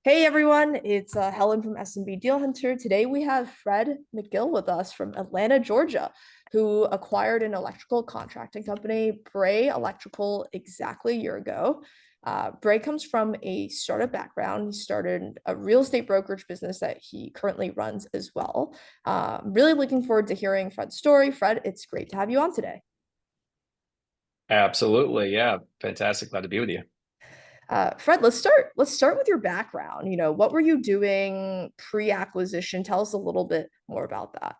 Hey everyone, it's Helen from S&B Deal Hunter. Today we have Fred McGill with us from Atlanta, Georgia, who acquired an electrical contracting company, Bray Electrical, exactly a year ago. Bray comes from a startup background. He started a real estate brokerage business that he currently runs as well. Really looking forward to hearing Fred's story. Fred, it's great to have you on today. Absolutely. Yeah. Fantastic. Glad to be with you. Fred, let's start with your background. What were you doing pre-acquisition? Tell us a little bit more about that.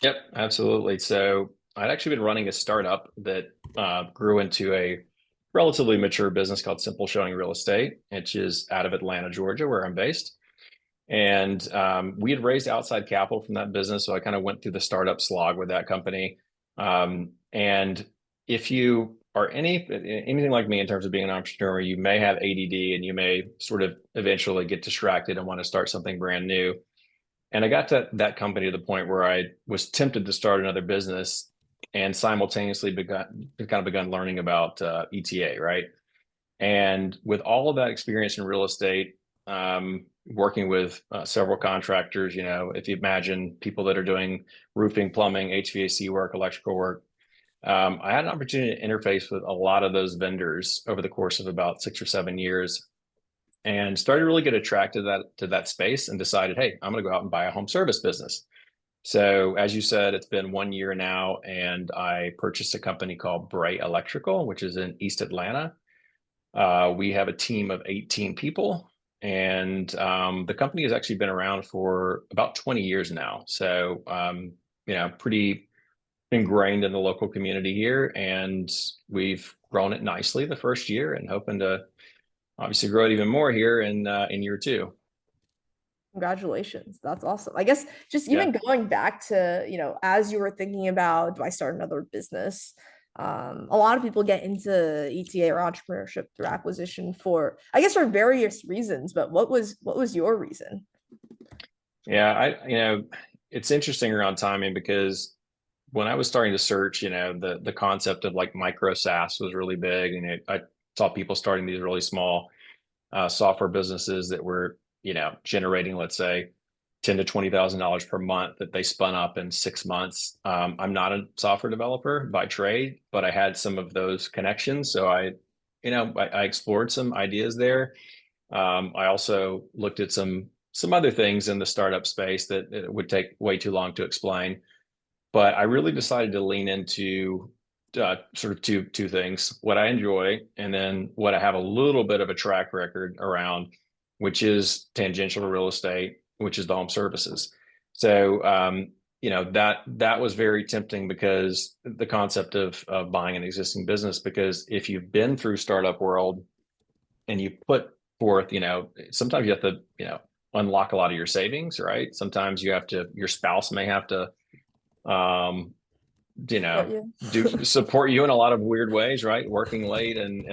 Yep, absolutely. So I'd actually been running a startup that grew into a relatively mature business called Simple Showing Real Estate, which is out of Atlanta, Georgia, where I'm based. And we had raised outside capital from that business. So I kind of went through the startup slog with that company. And if you are anything like me in terms of being an entrepreneur, you may have ADD and you may sort of eventually get distracted and want to start something brand new. And I got to that company to the point where I was tempted to start another business and simultaneously begun learning about ETA, right? And with all of that experience in real estate, working with several contractors, if you imagine people that are doing roofing, plumbing, HVAC work, electrical work, I had an opportunity to interface with a lot of those vendors over the course of about 6 or 7 years and started to really get attracted to that space and decided, hey, I'm going to go out and buy a home service business. So as you said, it's been 1 year now, and I purchased a company called Bray Electrical, which is in East Atlanta. We have a team of 18 people, and the company has actually been around for about 20 years now. So, pretty ingrained in the local community here, and we've grown it nicely the first year, and hoping to obviously grow it even more here in year two. Congratulations. That's awesome. I guess just even Yeah. going back to, as you were thinking about, do I start another business? A lot of people get into ETA or entrepreneurship through acquisition for, I guess, for various reasons, but what was your reason? Yeah, it's interesting around timing because when I was starting to search, the concept of like micro SaaS was really big, and I saw people starting these really small software businesses that were, generating, let's say, ten to $20,000 per month that they spun up in 6 months. I'm not a software developer by trade, but I had some of those connections, so I explored some ideas there. I also looked at some other things in the startup space that it would take way too long to explain. But I really decided to lean into sort of two things: what I enjoy, and then what I have a little bit of a track record around, which is tangential to real estate, which is the home services. So that was very tempting, because the concept of buying an existing business, because if you've been through startup world and you put forth, sometimes you have to, unlock a lot of your savings, right? Sometimes your spouse may have to, um, you Support know, you. do support you in a lot of weird ways, right? Working late, and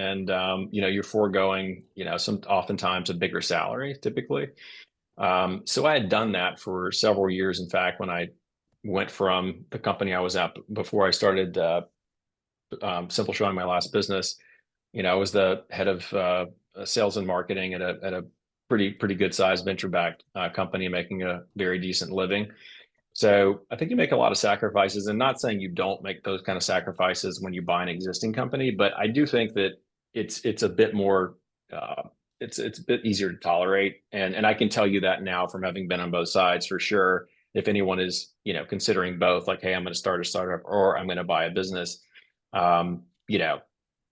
you're foregoing, some oftentimes a bigger salary typically. So I had done that for several years. In fact, when I went from the company I was at before I started Simple Showing, my last business, I was the head of sales and marketing at a pretty good sized venture backed company, making a very decent living. So I think you make a lot of sacrifices, and not saying you don't make those kind of sacrifices when you buy an existing company, but I do think that it's a bit more it's a bit easier to tolerate, and I can tell you that now from having been on both sides for sure. If anyone is considering both, like, hey, I'm going to start a startup or I'm going to buy a business, um, you know,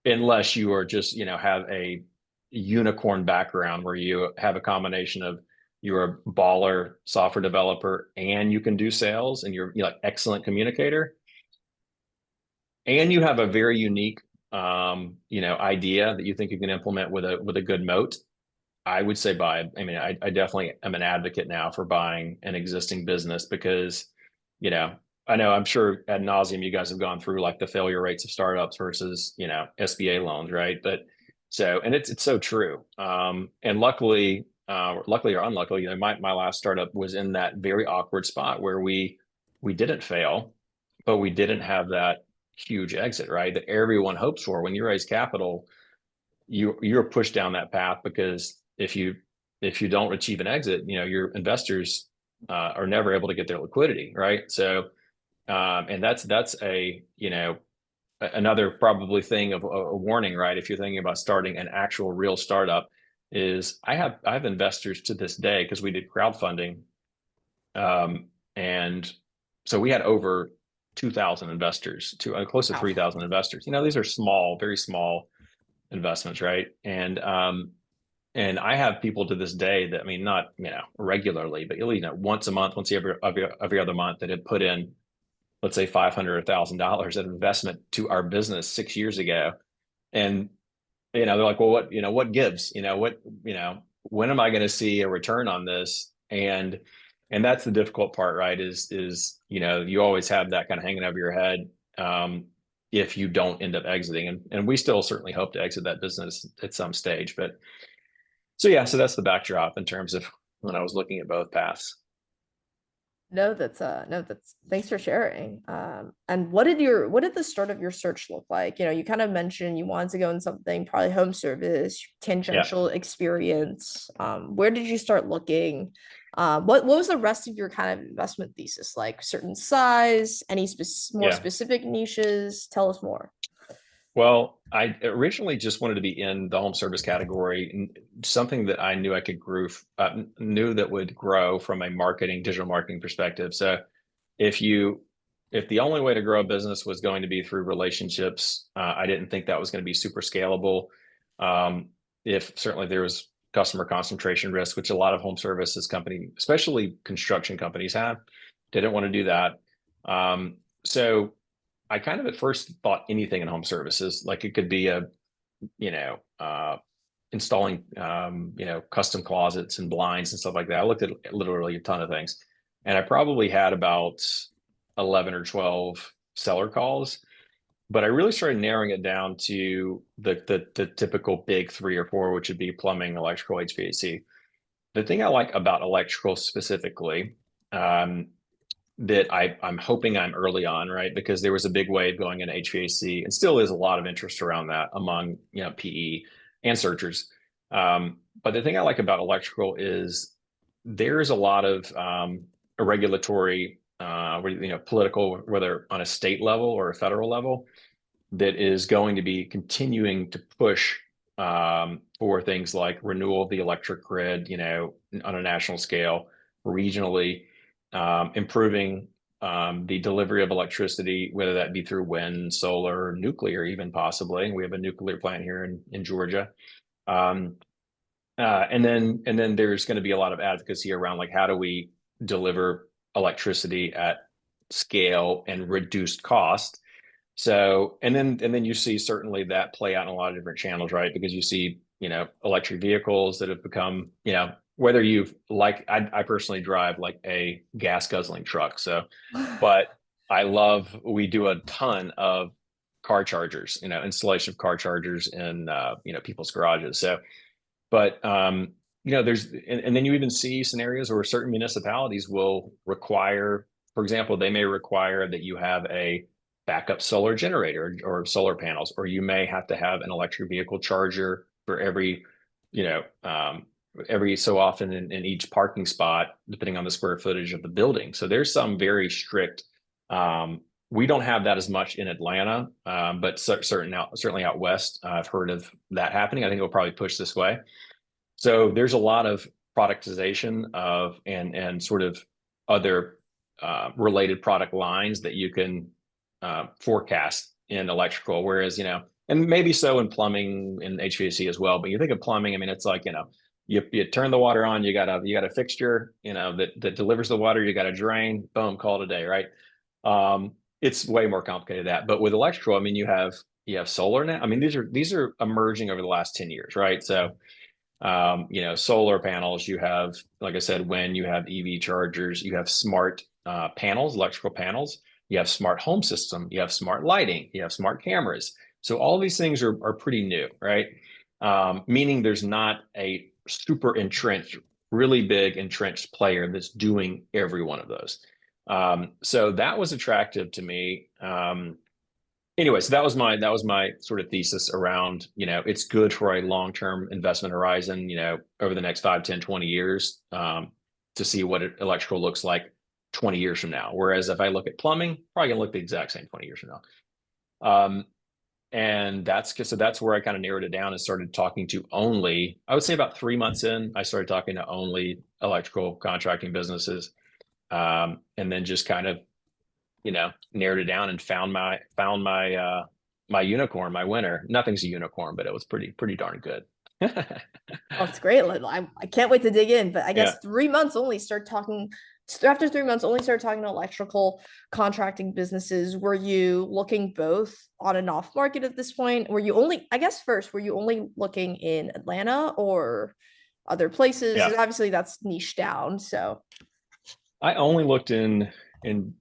unless you are just have a unicorn background where you have a combination of you're a baller software developer and you can do sales and you're like excellent communicator and you have a very unique idea that you think you can implement with a good moat. I would say buy. I mean, I definitely am an advocate now for buying an existing business, because you know I know, I'm sure ad nauseum you guys have gone through like the failure rates of startups versus SBA loans, right? But so, and it's so true. And luckily or unluckily, my last startup was in that very awkward spot where we didn't fail, but we didn't have that huge exit, right? That everyone hopes for when you raise capital. You're pushed down that path, because if you if you don't achieve an exit, your investors are never able to get their liquidity, right? So, and that's another probably thing of a warning, right? If you're thinking about starting an actual real startup, is I have investors to this day because we did crowdfunding, and so we had over 2,000 investors, to close to Wow. 3,000 investors. These are small, very small investments, right? And I have people to this day that, I mean, not regularly, but once a month, once every other month, that had put in, let's say, 500 or $1,000 of investment to our business 6 years ago. And they're like, well, what gives? When am I going to see a return on this? And that's the difficult part, right? You always have that kind of hanging over your head, if you don't end up exiting. And we still certainly hope to exit that business at some stage. But so yeah, so that's the backdrop in terms of when I was looking at both paths. No, that's thanks for sharing. And what did the start of your search look like? You kind of mentioned you wanted to go in something, probably home service, Yeah, tangential experience. Where did you start looking? What was the rest of your kind of investment thesis like? Certain size, any more yeah. specific niches? Tell us more. Well, I originally just wanted to be in the home service category, something that I knew I could knew that would grow from a digital marketing perspective. So if you, if the only way to grow a business was going to be through relationships, I didn't think that was going to be super scalable. If certainly there was customer concentration risk, which a lot of home services company, especially construction companies, have, didn't want to do that. So I kind of at first thought anything in home services, like it could be you know, uh, installing, custom closets and blinds and stuff like that. I looked at literally a ton of things, and I probably had about 11 or 12 seller calls, but I really started narrowing it down to the typical big three or four, which would be plumbing, electrical, HVAC. The thing I like about electrical specifically, um, that I'm hoping I'm early on, right? Because there was a big wave going in HVAC, and still is a lot of interest around that among PE and searchers. But the thing I like about electrical is there's a lot of regulatory, political, whether on a state level or a federal level, that is going to be continuing to push for things like renewal of the electric grid, on a national scale, regionally, improving the delivery of electricity, whether that be through wind, solar, nuclear, even possibly. We have a nuclear plant here in Georgia. Um, and then there's going to be a lot of advocacy around, like, how do we deliver electricity at scale and reduced cost. So, and then you see certainly that play out in a lot of different channels, right? Because you see, electric vehicles that have become, whether you've like, I personally drive like a gas guzzling truck. So, but we do a ton of car chargers, installation of car chargers in, people's garages. So, but, and then you even see scenarios where certain municipalities will require, for example, they may require that you have a backup solar generator or solar panels, or you may have to have an electric vehicle charger for you know, um, every so often in each parking spot, depending on the square footage of the building. So there's some very strict, we don't have that as much in Atlanta, but certainly out west, I've heard of that happening. I think it'll probably push this way. So there's a lot of productization of and sort of other related product lines that you can forecast in electrical, whereas and maybe so in plumbing and HVAC as well. But you think of plumbing, I mean, it's like you turn the water on, you got a fixture that delivers the water, you got a drain, boom, call it a day, right? It's way more complicated than that. But with electrical, I mean, you have solar now. I mean, these are emerging over the last 10 years, right? So solar panels, you have, like I said, when you have EV chargers, you have smart panels, electrical panels, you have smart home system, you have smart lighting, you have smart cameras. So all these things are pretty new, right? Meaning there's not a super entrenched, really big entrenched player that's doing every one of those. So that was attractive to me. anyway, so that was my sort of thesis around, it's good for a long-term investment horizon, over the next 5, 10, 20 years, to see what electrical looks like 20 years from now. Whereas if I look at plumbing, probably gonna look the exact same 20 years from now. And that's where I kind of narrowed it down and started talking to only, I would say about 3 months in, I started talking to only electrical contracting businesses. And then just kind of, narrowed it down and found my unicorn, my winner. Nothing's a unicorn, but it was pretty darn good. Oh, it's great. I can't wait to dig in. But I guess Yeah. 3 months only start talking. After 3 months, only start talking to electrical contracting businesses. Were you looking both on and off market at this point? Were you only, I guess, first, were you only looking in Atlanta or other places? Yeah. 'Cause obviously, that's niche down. So, I only looked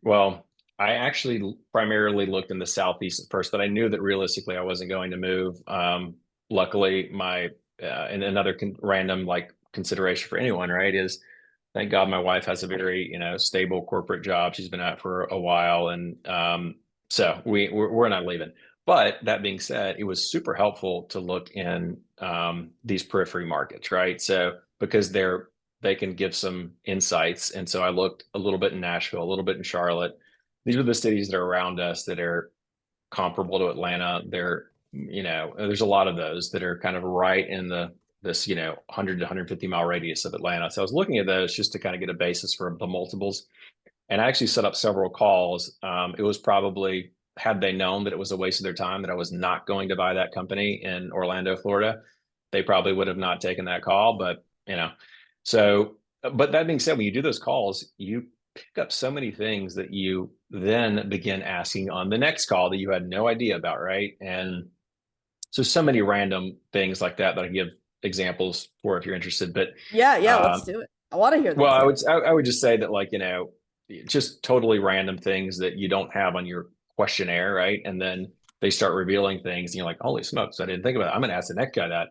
well, I actually primarily looked in the Southeast at first, but I knew that realistically I wasn't going to move. Luckily, and another random like consideration for anyone, right, is thank God my wife has a very, stable corporate job. She's been at for a while. And so we're not leaving. But that being said, it was super helpful to look in these periphery markets, right? So because they can give some insights. And so I looked a little bit in Nashville, a little bit in Charlotte. These are the cities that are around us that are comparable to Atlanta. There's a lot of those that are kind of right in this 100 to 150-mile radius of Atlanta. So I was looking at those just to kind of get a basis for the multiples. And I actually set up several calls. It was probably, had they known that it was a waste of their time, that I was not going to buy that company in Orlando, Florida, they probably would have not taken that call. But that being said, when you do those calls, you pick up so many things that you then begin asking on the next call that you had no idea about, right? And so many random things like that I can give examples for if you're interested. But yeah, yeah, let's um, do it. I want to hear the well, example. I would just say that, like, just totally random things that you don't have on your questionnaire, right? And then they start revealing things, and you're like, "Holy smokes, I didn't think about it. I'm going to ask the next guy that."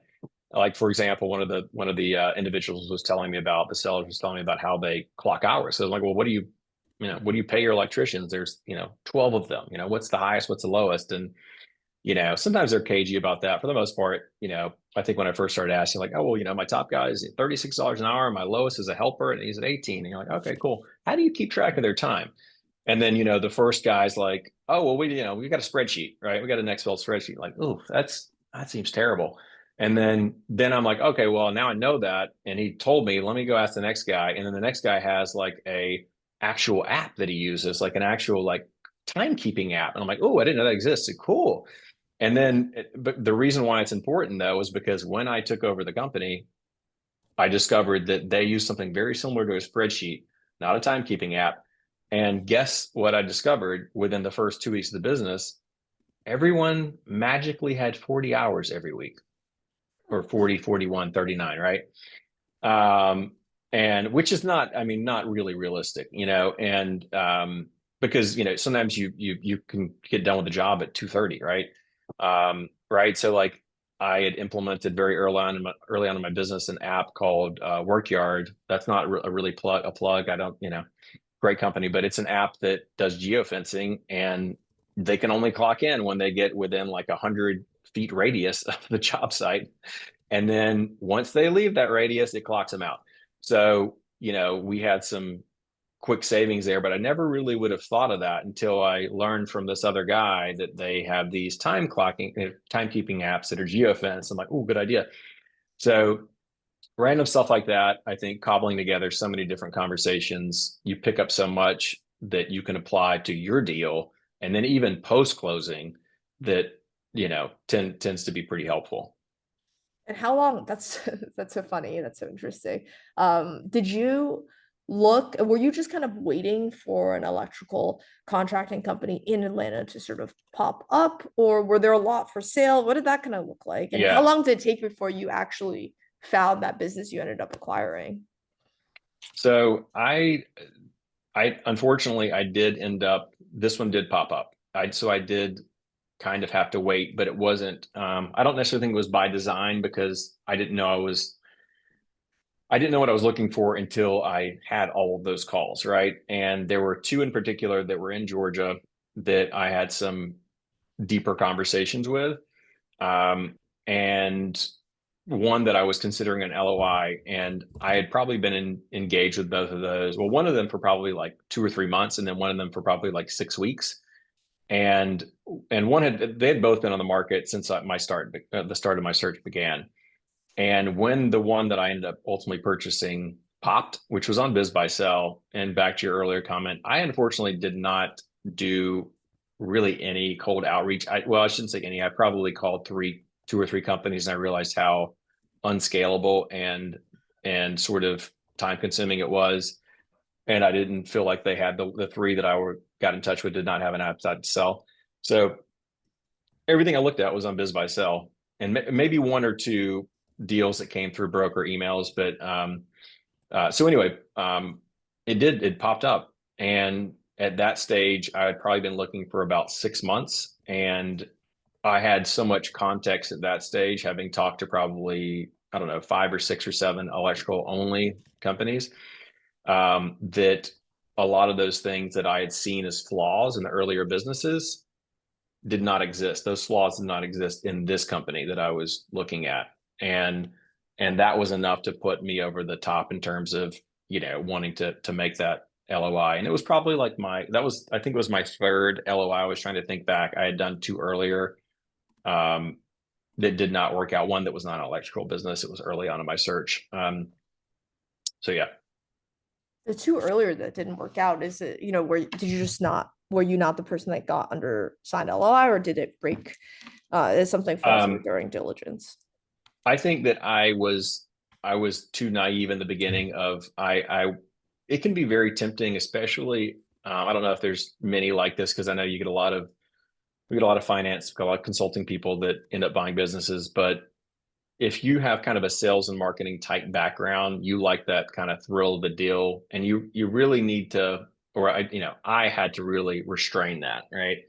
Like, for example, one of the individuals was telling me about, the seller was telling me about how they clock hours. So I was like, "Well, what do you pay your electricians? There's 12 of them. What's the highest? What's the lowest?" And sometimes they're cagey about that. For the most part, I think when I first started asking, like, oh, well, my top guy is $36 an hour. My lowest is a helper, and he's at 18. And you're like, okay, cool. How do you keep track of their time? And then, the first guy's like, oh, well, we got a spreadsheet, right? We got an Excel spreadsheet. Like, oh, that seems terrible. And then I'm like, okay, well, now I know that. And he told me, let me go ask the next guy. And then the next guy has like a actual app that he uses, like an actual like timekeeping app. And I'm like, oh, I didn't know that existed. Cool. And then, but the reason why it's important though is because when I took over the company, I discovered that they use something very similar to a spreadsheet, not a timekeeping app. And guess what I discovered within the first 2 weeks of the business? Everyone magically had 40 hours every week, or 40, 41, 39, right? Um, and which is not, I mean, not really realistic, and because, sometimes you can get done with the job at 2:30, right? Right. So like I had implemented very early on in my business an app called Workyard. That's not a really plug. I don't, great company, but it's an app that does geofencing, and they can only clock in when they get within like 100 feet radius of the job site. And then once they leave that radius, it clocks them out. So, we had some quick savings there, but I never really would have thought of that until I learned from this other guy that they have these timekeeping apps that are geofenced. I'm like, oh, good idea. So random stuff like that, I think cobbling together so many different conversations, you pick up so much that you can apply to your deal. And then even post closing that, tends to be pretty helpful. And how long? That's that's so funny. That's so interesting. Did you were you just kind of waiting for an electrical contracting company in Atlanta to sort of pop up, or were there a lot for sale? What did that kind of look like? And how Yeah. long did it take before you actually found that business you ended up acquiring? So I unfortunately I did end up, this one did pop up. I did kind of have to wait, but it wasn't, I don't necessarily think it was by design, because I didn't know what I was looking for until I had all of those calls, right? And there were two in particular that were in Georgia that I had some deeper conversations with. And one that I was considering an LOI, and I had probably been engaged with both of those. Well, one of them for probably like 2 or 3 months, and then one of them for probably like 6 weeks. And they had both been on the market since the start of my search began. And when the one that I ended up ultimately purchasing popped, which was on Biz Buy Sell, and back to your earlier comment, I unfortunately did not do really any cold outreach. I shouldn't say any. I probably called 2 or 3 companies, and I realized how unscalable and sort of time consuming it was. And I didn't feel like they had the three that got in touch with did not have an appetite to sell. So everything I looked at was on Biz Buy Sell, and maybe 1 or 2 deals that came through broker emails. But so anyway, it popped up, and at that stage, I had probably been looking for about 6 months, and I had so much context at that stage, having talked to probably, I don't know, 5 or 6 or 7 electrical only companies, that a lot of those things that I had seen as flaws in the earlier businesses did not exist. Those flaws did not exist in this company that I was looking at. And that was enough to put me over the top in terms of, wanting to make that LOI. And it was probably like I think it was my third LOI. I was trying to think back. I had done 2 earlier, that did not work out. One that was not an electrical business. It was early on in my search. So yeah. The two earlier that didn't work out, is it, were you not the person that got under signed LOI, or did it break? Did something fall through Um, during diligence? I think that I was too naive in the beginning of it can be very tempting, especially I don't know if there's many like this, because I know we get a lot of finance, a lot of consulting people that end up buying businesses. But if you have kind of a sales and marketing type background, you like that kind of thrill of the deal, and you really need to, or I had to really restrain that, right?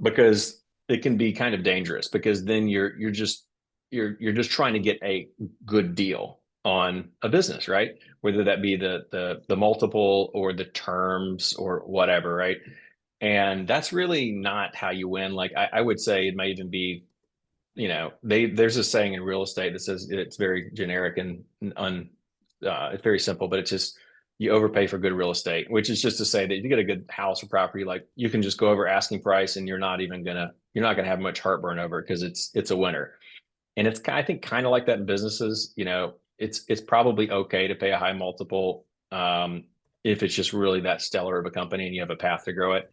Because it can be kind of dangerous, because then you're just trying to get a good deal on a business, right? Whether that be the multiple or the terms or whatever, right? And that's really not how you win. Like I would say it might even be, there's a saying in real estate that says, it's very generic and it's very simple, but it's just, you overpay for good real estate, which is just to say that if you get a good house or property, like you can just go over asking price, and you're not gonna have much heartburn over it, because it's a winner. And it's, I think, kind of like that in businesses. It's probably okay to pay a high multiple, if it's just really that stellar of a company and you have a path to grow it.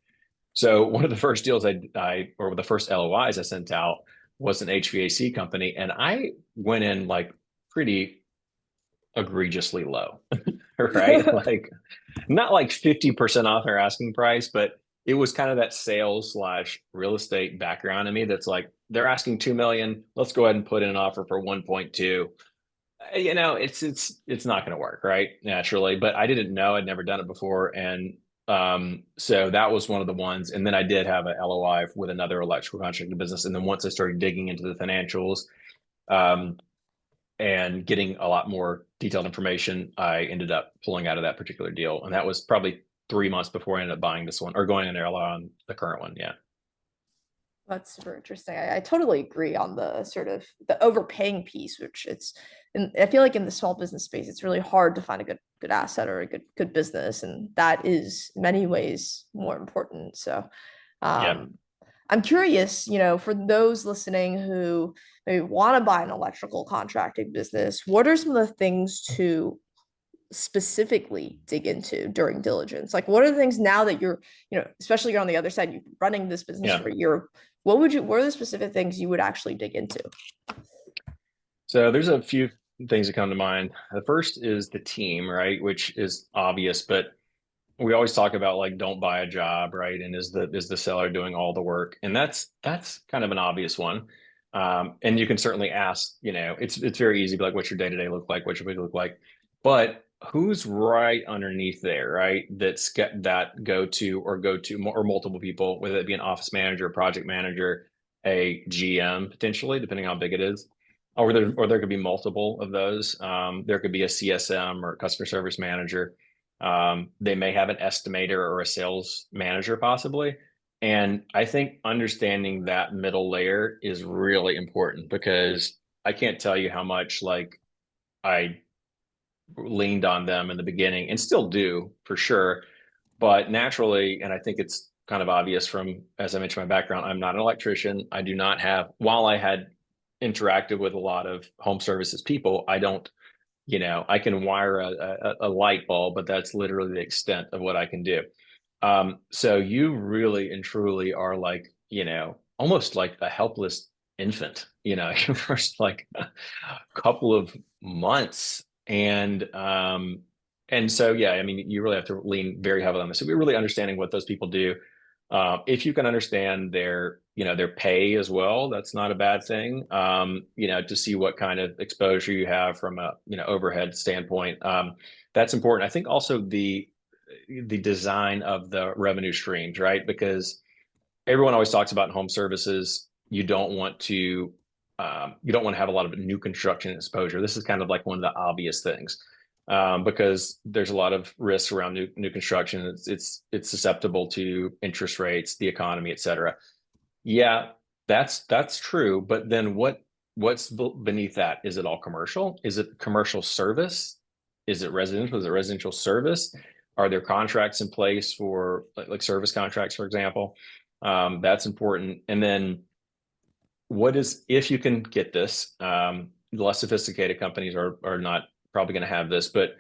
So one of the first deals or the first LOIs I sent out was an HVAC company, and I went in like pretty egregiously low, right? Like not like 50% off their asking price, but it was kind of that sales slash real estate background in me that's like, they're asking 2 million. Let's go ahead and put in an offer for 1.2. It's not going to work, right? Naturally, but I didn't know. I'd never done it before. And so that was one of the ones. And then I did have a LOI with another electrical contracting business. And then once I started digging into the financials, um, and getting a lot more detailed information, I ended up pulling out of that particular deal. And that was probably 3 months before I ended up buying this one, or going in there on the current one. Yeah. That's super interesting. I totally agree on the sort of the overpaying piece, which and I feel like in the small business space, it's really hard to find a good asset or a good business, and that is in many ways more important. So, Yeah. um, I'm curious, for those listening who maybe want to buy an electrical contracting business, what are some of the things to specifically dig into during diligence? Like, what are the things now that especially you're on the other side, you're running this business Yeah. for a year, what are the specific things you would actually dig into? So there's a few things that come to mind. The first is the team, right? Which is obvious, but we always talk about, like, don't buy a job, right? And is the seller doing all the work? And that's kind of an obvious one. And you can certainly ask, it's very easy, like, what's your day-to-day look like? What's your week look like? But who's right underneath there, right? That's got that go to or multiple people, whether it be an office manager, project manager, a GM, potentially, depending on how big it is. Or there could be multiple of those. There could be a CSM or customer service manager. They may have an estimator or a sales manager, possibly. And I think understanding that middle layer is really important because I can't tell you how much like I leaned on them in the beginning and still do for sure. But naturally, and I think it's kind of obvious from, as I mentioned, my background, I'm not an electrician. I do not have, while I had interacted with a lot of home services people, I don't, I can wire a light bulb, but that's literally the extent of what I can do. So you really and truly are like, almost like a helpless infant, your first like couple of months. And so, yeah, I mean, you really have to lean very heavily on this. So we're really understanding what those people do. If you can understand their pay as well, that's not a bad thing. To see what kind of exposure you have from a, overhead standpoint. That's important. I think also the design of the revenue streams, right? Because everyone always talks about in home services, you don't want to have a lot of new construction exposure. This is kind of like one of the obvious things, because there's a lot of risks around new construction. It's susceptible to interest rates, the economy, et cetera. Yeah, that's true. But then what's beneath that? Is it all commercial? Is it commercial service? Is it residential? Is it residential service? Are there contracts in place for like service contracts, for example? That's important. And then if you can get this, less sophisticated companies are not probably going to have this, but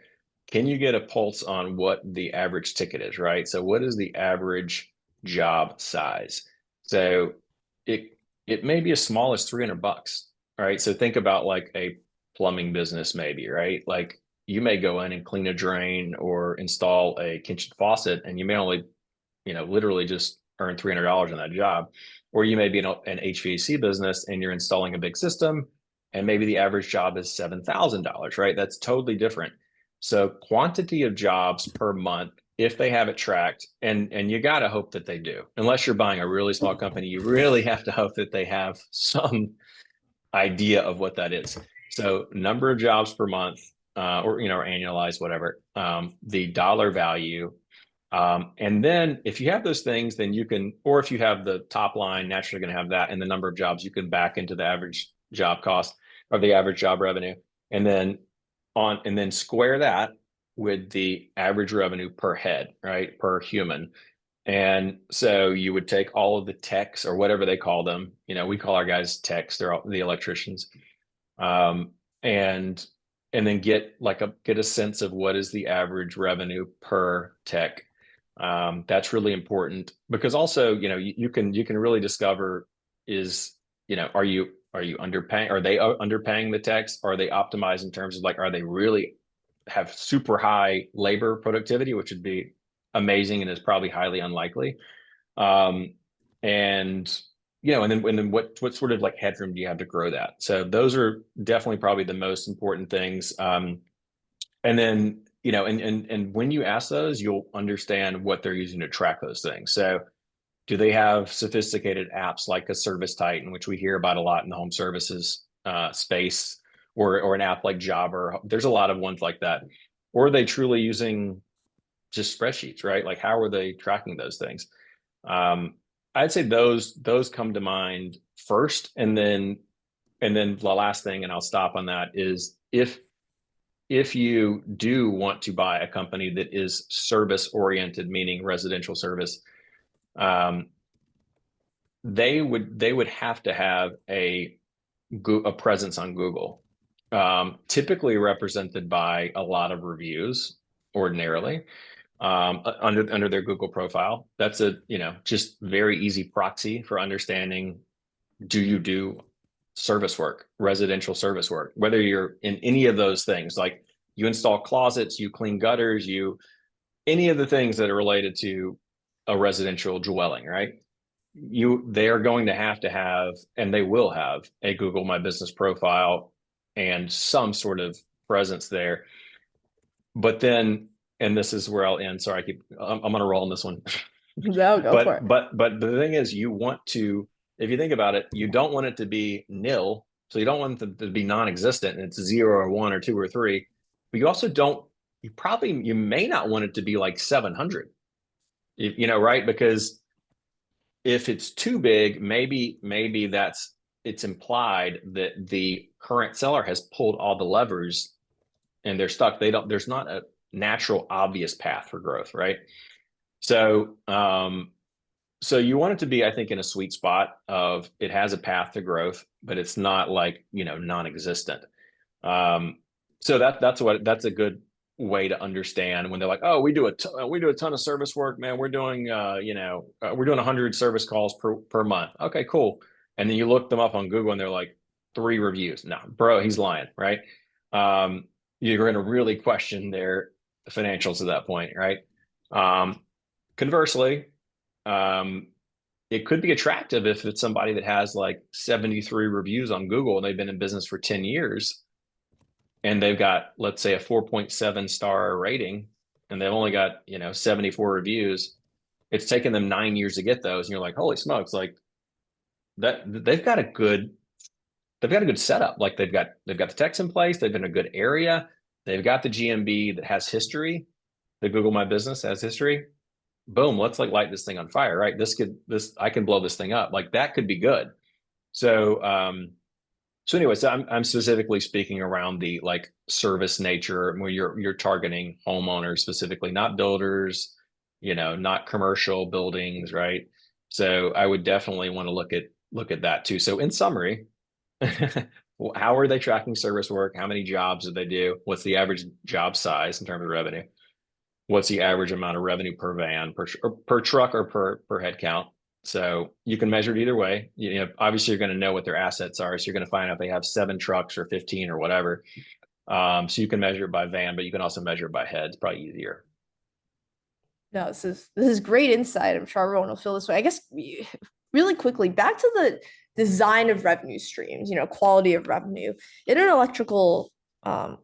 can you get a pulse on what the average ticket is, right? So what is the average job size? So it may be as small as $300. All right. So think about like a plumbing business, maybe, right? Like you may go in and clean a drain or install a kitchen faucet, and you may only, literally just earn $300 on that job. Or you may be an HVAC business and you're installing a big system, and maybe the average job is $7,000, right? That's totally different. So quantity of jobs per month, if they have it tracked, and you got to hope that they do. Unless you're buying a really small company, you really have to hope that they have some idea of what that is. So number of jobs per month, or annualized, whatever, the dollar value. And then if you have those things, then you can, or if you have the top line, naturally going to have that and the number of jobs, you can back into the average job cost or the average job revenue. And then square that with the average revenue per head, right? Per human. And so you would take all of the techs or whatever they call them. We call our guys techs. They're all the electricians. Um, and then get a sense of what is the average revenue per tech. That's really important because also, you can really discover is, are you underpaying? Are they underpaying the techs? Are they optimized in terms of like, are they really have super high labor productivity, which would be amazing and is probably highly unlikely. Um, and and then what sort of like headroom do you have to grow that? So those are definitely probably the most important things. And then and when you ask those, you'll understand what they're using to track those things. So do they have sophisticated apps like a Service Titan, which we hear about a lot in the home services space, or an app like Jobber? There's a lot of ones like that. Or are they truly using just spreadsheets, right? Like how are they tracking those things? I'd say those come to mind first, and then the last thing, and I'll stop on that, is if you do want to buy a company that is service oriented, meaning residential service, um, they would have to have a presence on Google, typically represented by a lot of reviews ordinarily, under their Google profile. That's a just very easy proxy for understanding, do you do service work, residential service work, whether you're in any of those things, like you install closets, you clean gutters, any of the things that are related to a residential dwelling, right? They are going to have, and they will have, a Google My Business profile and some sort of presence there. But then, and this is where I'll end. Sorry, I'm going to roll on this one. No, go for it. But the thing is, you want to, if you think about it, you don't want it to be nil. So you don't want it to be non-existent and it's 0 or 1 or 2 or 3. But you also don't, you may not want it to be like 700, right? Because if it's too big, maybe it's implied that the current seller has pulled all the levers and they're stuck. There's not a natural obvious path for growth, right? So so you want it to be, I think, in a sweet spot of it has a path to growth, but it's not like, non-existent. Um, so that's a good way to understand when they're like, oh, we do a ton of service work, man. We're doing 100 service calls per month. Okay, cool. And then you look them up on Google and they're like 3 reviews. No, bro, he's lying, right? You're going to really question their financials at that point, right? Conversely, um, it could be attractive if it's somebody that has like 73 reviews on Google and they've been in business for 10 years and they've got, let's say, a 4.7 star rating and they've only got, 74 reviews. It's taken them 9 years to get those. And you're like, holy smokes, like that they've got a good setup. Like they've got the techs in place, they've been in a good area, they've got the GMB that has history, the Google My Business has history. Boom, let's like light this thing on fire, right? I can blow this thing up. Like that could be good. So so I'm specifically speaking around the like service nature where you're targeting homeowners specifically, not builders, not commercial buildings, right? So I would definitely want to look at that too. So in summary, how are they tracking service work? How many jobs do they do? What's the average job size in terms of revenue? What's the average amount of revenue per van, per truck, or per head count? So you can measure it either way. Obviously, you're going to know what their assets are. So you're going to find out if they have 7 trucks or 15 or whatever. So you can measure it by van, but you can also measure it by head. It's probably easier. No, this is great insight. I'm sure everyone will feel this way. I guess really quickly, back to the design of revenue streams, quality of revenue in an electrical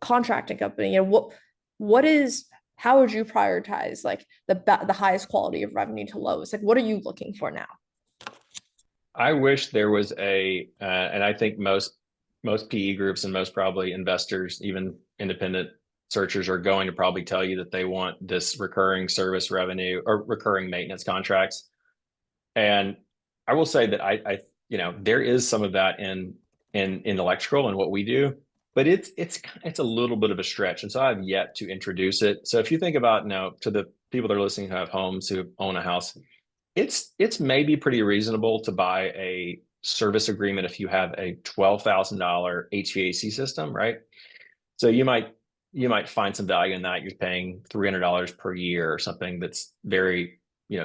contracting company. What is how would you prioritize like the highest quality of revenue to lowest? Like, what are you looking for now? I wish there was and I think most PE groups and most probably investors, even independent searchers, are going to probably tell you that they want this recurring service revenue or recurring maintenance contracts. And I will say that there is some of that in electrical and what we do, but it's a little bit of a stretch. And so I've yet to introduce it. So if you think about now to the people that are listening who have homes, who own a house, it's maybe pretty reasonable to buy a service agreement if you have a $12,000 HVAC system, right? So you might find some value in that. You're paying $300 per year or something that's very,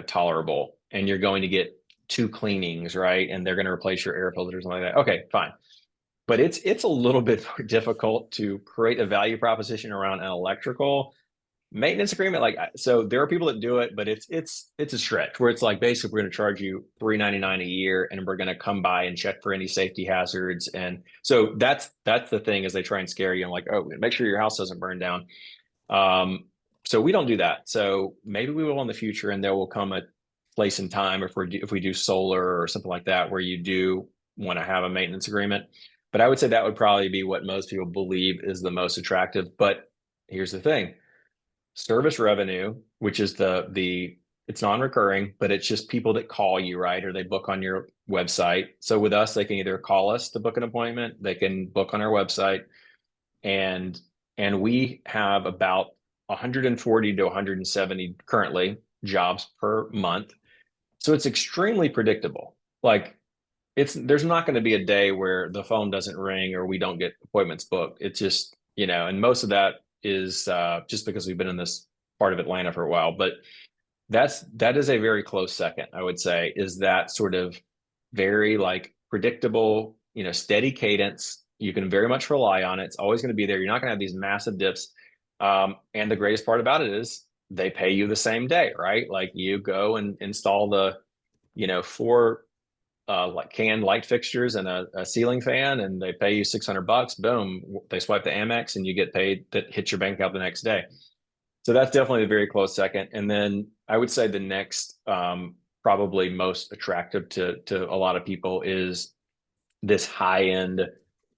tolerable, and you're going to get 2 cleanings, right? And they're going to replace your air filters and like that. Okay, fine. But it's a little bit more difficult to create a value proposition around an electrical maintenance agreement. Like, so there are people that do it, but it's a stretch where it's like, basically we're going to charge you $399 a year and we're going to come by and check for any safety hazards. And so that's the thing, is they try and scare you and like, oh, make sure your house doesn't burn down. So we don't do that. So maybe we will in the future, and there will come a place in time if we do solar or something like that where you do want to have a maintenance agreement. But I would say that would probably be what most people believe is the most attractive. But here's the thing: service revenue, which is it's non-recurring, but it's just people that call you, right? Or they book on your website. So with us, they can either call us to book an appointment, they can book on our website, and we have about 140 to 170 currently jobs per month. So it's extremely predictable. Like, there's not going to be a day where the phone doesn't ring or we don't get appointments booked. It's just, and most of that is just because we've been in this part of Atlanta for a while. But that is a very close second, I would say, is that sort of very like predictable, steady cadence. You can very much rely on it. It's always going to be there. You're not going to have these massive dips. And the greatest part about it is they pay you the same day, right? Like, you go and install the, 4 like canned light fixtures and a ceiling fan, and they pay you $600. Boom, they swipe the Amex and you get paid. That hits your bank account the next day. So that's definitely a very close second. And then I would say the next, probably most attractive to a lot of people, is this high end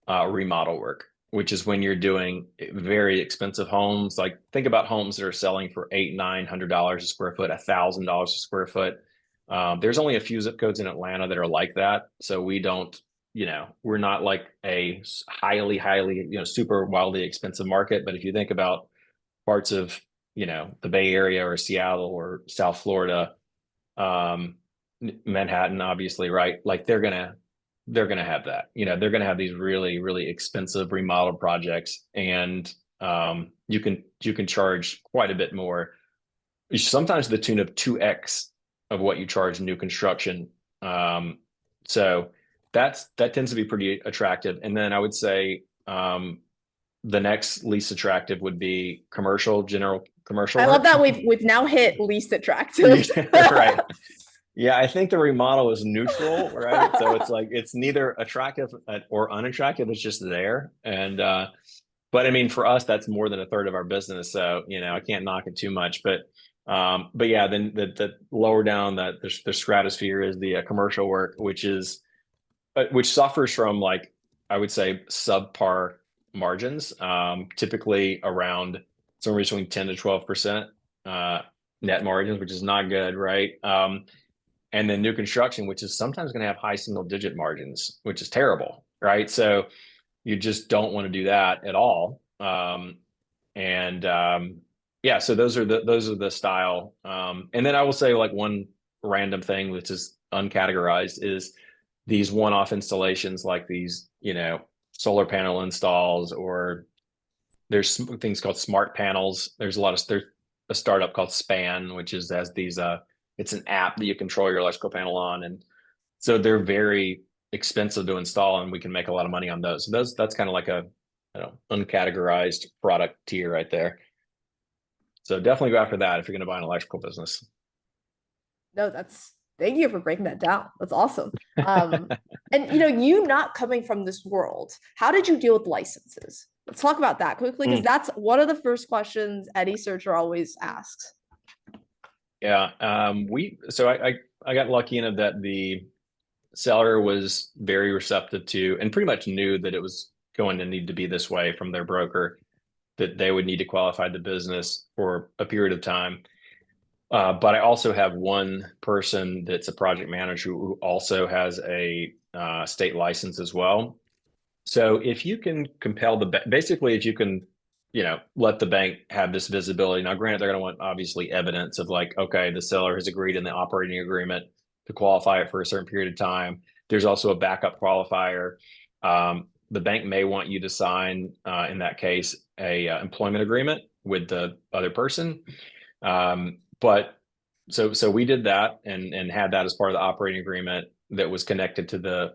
remodel work, which is when you're doing very expensive homes. Like, think about homes that are selling for $800-900 a square foot, $1,000 a square foot. There's only a few zip codes in Atlanta that are like that. So we don't, we're not like a highly, super wildly expensive market. But if you think about parts of, the Bay Area or Seattle or South Florida, um, Manhattan, obviously, right? Like they're gonna have that. They're gonna have these really, really expensive remodel projects, and you can charge quite a bit more, sometimes to the tune of 2x of what you charge new construction. Um, so that tends to be pretty attractive. And then I would say the next least attractive would be general commercial I love work. that we've now hit least attractive. Yeah, right. Yeah, I think the remodel is neutral, right? So it's like it's neither attractive or unattractive. It's just there. And but I mean, for us, that's more than a third of our business. So, I can't knock it too much. But yeah, then the lower down that the stratosphere is the commercial work, which suffers from, like, I would say, subpar margins, typically around somewhere between 10 to 12% net margins, which is not good, right? And then new construction, which is sometimes going to have high single digit margins, which is terrible, right? So you just don't want to do that at all. And Yeah, so those are the style. And then I will say, like, one random thing which is uncategorized is these one-off installations, like these, solar panel installs, or there's things called smart panels. There's a startup called Span, which is as these it's an app that you control your electrical panel on, and so they're very expensive to install, and we can make a lot of money on those. So that's kind of like a, uncategorized product tier right there. So definitely go after that if you're going to buy an electrical business. No, that's thank you for breaking that down. That's awesome. And you not coming from this world, how did you deal with licenses? Let's talk about that quickly because Mm, that's one of the first questions any searcher always asks. yeah. I got lucky enough that the seller was very receptive to, and pretty much knew that it was going to need to be this way from their broker, that they would need to qualify the business for a period of time. But I also have one person that's a project manager who also has a state license as well. So if you can compel basically, if you can, let the bank have this visibility. Now, granted, they're going to want, obviously, evidence of, like, okay, the seller has agreed in the operating agreement to qualify it for a certain period of time. There's also a backup qualifier. The bank may want you to sign, in that case, a employment agreement with the other person. But so we did that, and had that as part of the operating agreement that was connected to the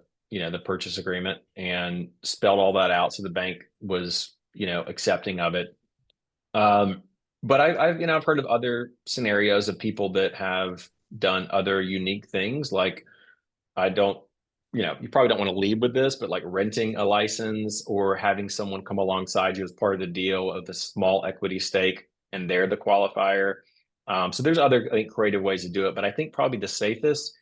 purchase agreement, and spelled all that out, so the bank was, accepting of it. Um, but I've heard of other scenarios of people that have done other unique things. Like, I don't, you probably don't want to lead with this, but like renting a license, or having someone come alongside you as part of the deal of the small equity stake, and they're the qualifier. So there's other, I think, creative ways to do it, but I think probably the safest,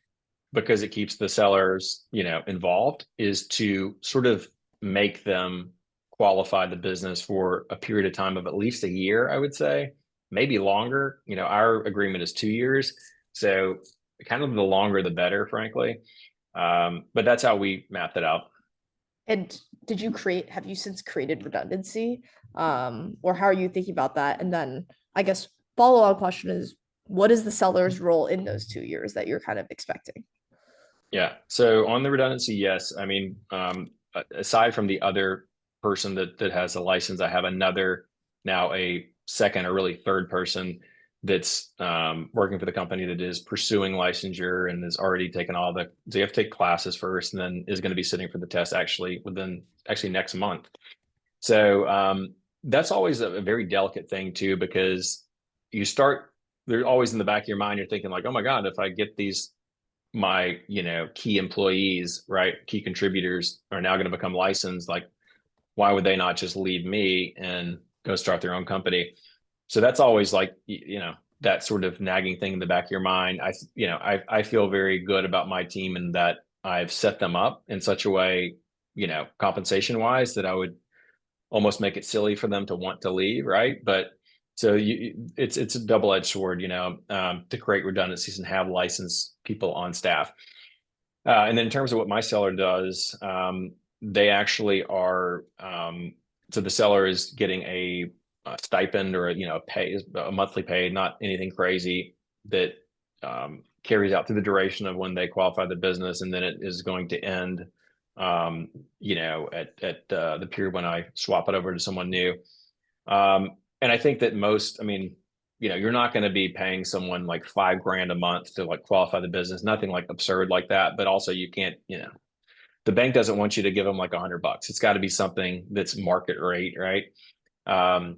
because it keeps the sellers, involved, is to sort of make them qualify the business for a period of time of at least a year, I would say, maybe longer. Our agreement is 2 years, so kind of the longer the better, frankly. But that's how we mapped it out. And have you since created redundancy? Or how are you thinking about that? And then I guess follow-on question is, what is the seller's role in those 2 years that you're kind of expecting? Yeah. So on the redundancy, yes. I mean, aside from the other person that has a license, I have another, now a second or really third person that's working for the company that is pursuing licensure, and has already taken so you have to take classes first, and then is going to be sitting for the test actually next month. So that's always a very delicate thing too, because they're always in the back of your mind. You're thinking, like, oh my God, if I get my key employees, right, key contributors, are now going to become licensed, like, why would they not just leave me and go start their own company? So that's always, like, that sort of nagging thing in the back of your mind. I feel very good about my team, and that I've set them up in such a way, compensation wise, that I would almost make it silly for them to want to leave, right? But So it's a double-edged sword, to create redundancies and have licensed people on staff. And then in terms of what my seller does, they actually are, so the seller is getting a stipend or a monthly pay, not anything crazy that carries out through the duration of when they qualify the business, and then it is going to end, at the period when I swap it over to someone new. And I think that most, I mean, you're not going to be paying someone like $5,000 a month to like qualify the business, nothing like absurd like that. But also you can't, the bank doesn't want you to give them like $100. It's got to be something that's market rate, right? Um,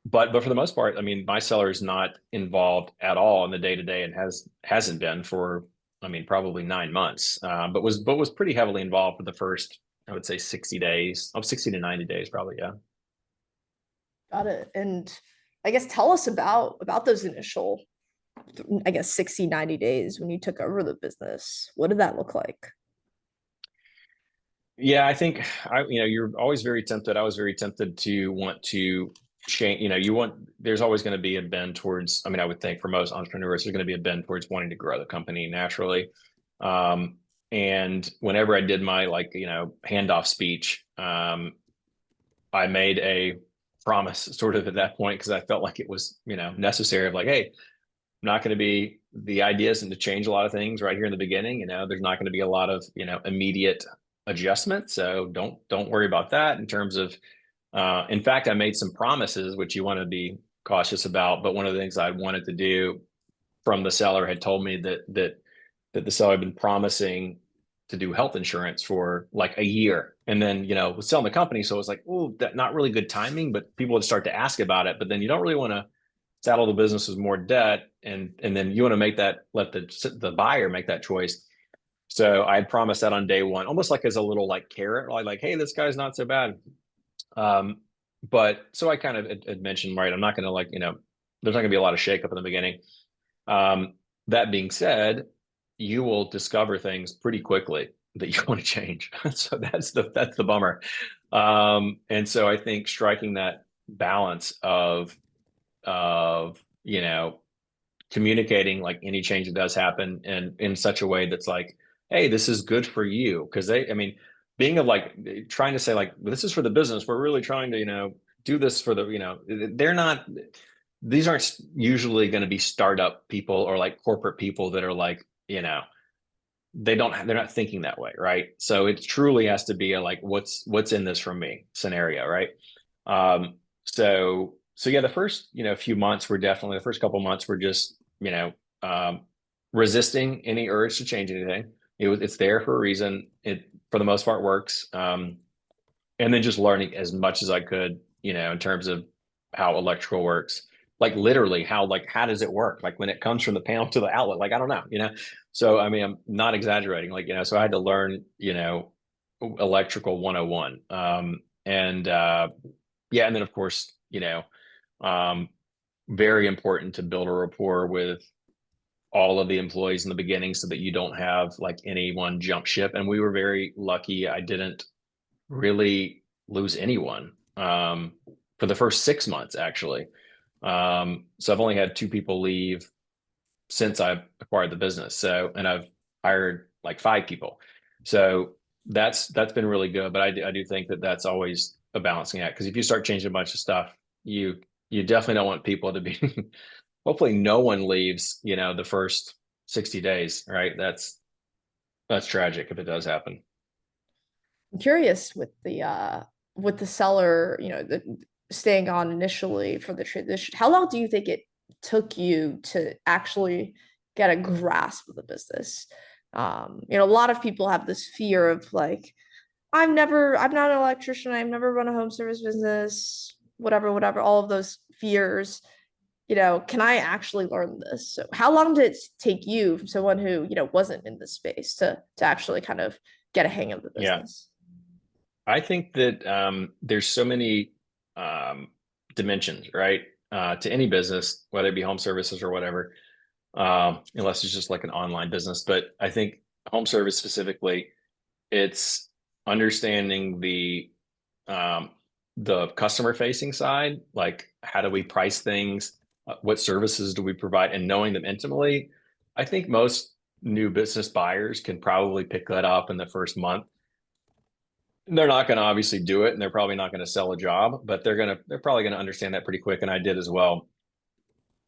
but for the most part, I mean, my seller is not involved at all in the day to day and hasn't been for, I mean, probably 9 months. But was pretty heavily involved for the first, I would say 60 days, 60 to 90 days, probably. Yeah. Got it. And I guess tell us about those initial, I guess 60, 90 days when you took over the business. What did that look like? Yeah, I think you're always very tempted. I was very tempted to want to change. There's always going to be a bend towards, I mean, I would think for most entrepreneurs, there's going to be a bend towards wanting to grow the company naturally. Um, and whenever I did my handoff speech, I made a promise sort of at that point because I felt like it was, necessary of like, hey, I'm not going to be the idea isn't to change a lot of things right here in the beginning. There's not going to be a lot of, immediate adjustment. So don't worry about that in terms of in fact, I made some promises which you want to be cautious about. But one of the things I wanted to do from the seller had told me that the seller had been promising to do health insurance for like a year. And then, was selling the company. So it was like, oh, that not really good timing, but people would start to ask about it. But then you don't really want to saddle the business with more debt. And then you want to let the buyer make that choice. So I had promised that on day one, almost like as a little like carrot, like, hey, this guy's not so bad. Um, but so I kind of had mentioned, right, I'm not going to there's not going to be a lot of shakeup in the beginning. That being said, you will discover things pretty quickly that you want to change. So that's the bummer. And so I think striking that balance of communicating like any change that does happen and in such a way that's like, hey, this is good for you. Because I mean, being of like trying to say like, this is for the business. We're really trying to, do this for they're not, these aren't usually going to be startup people or like corporate people that are like, they're not thinking that way. Right. So it truly has to be a like, what's in this from me scenario. Right. So yeah, the first, few months were definitely the first couple months were just, resisting any urge to change anything. It's there for a reason. It, for the most part, works. And then just learning as much as I could, in terms of how electrical works, like literally how does it work? Like when it comes from the panel to the outlet, like, I don't know. So, I mean, I'm not exaggerating, like, so I had to learn, electrical 101. Yeah. And then of course, um, very important to build a rapport with all of the employees in the beginning so that you don't have like anyone jump ship. And we were very lucky. I didn't really lose anyone for the first 6 months, actually. So I've only had two people leave since I've acquired the business. So, and I've hired like 5 people. So that's been really good. But I do think that that's always a balancing act because if you start changing a bunch of stuff, you definitely don't want people to be. Hopefully, no one leaves. The first 60 days, right? That's tragic if it does happen. I'm curious with the seller, staying on initially for the transition. How long do you think it took you to actually get a grasp of the business? A lot of people have this fear of like, I'm not an electrician, I've never run a home service business, whatever, all of those fears. Can I actually learn this? So how long did it take you from someone who, wasn't in the space to actually kind of get a hang of the Yeah, business? I think that there's so many um, dimensions, right, to any business, whether it be home services or whatever, unless it's just like an online business. But I think home service specifically, it's understanding um, the customer facing side, like how do we price things? What services do we provide? And knowing them intimately, I think most new business buyers can probably pick that up in the first month. They're not going to obviously do it, and they're probably not going to sell a job, but they're probably going to understand that pretty quick. And I did as well.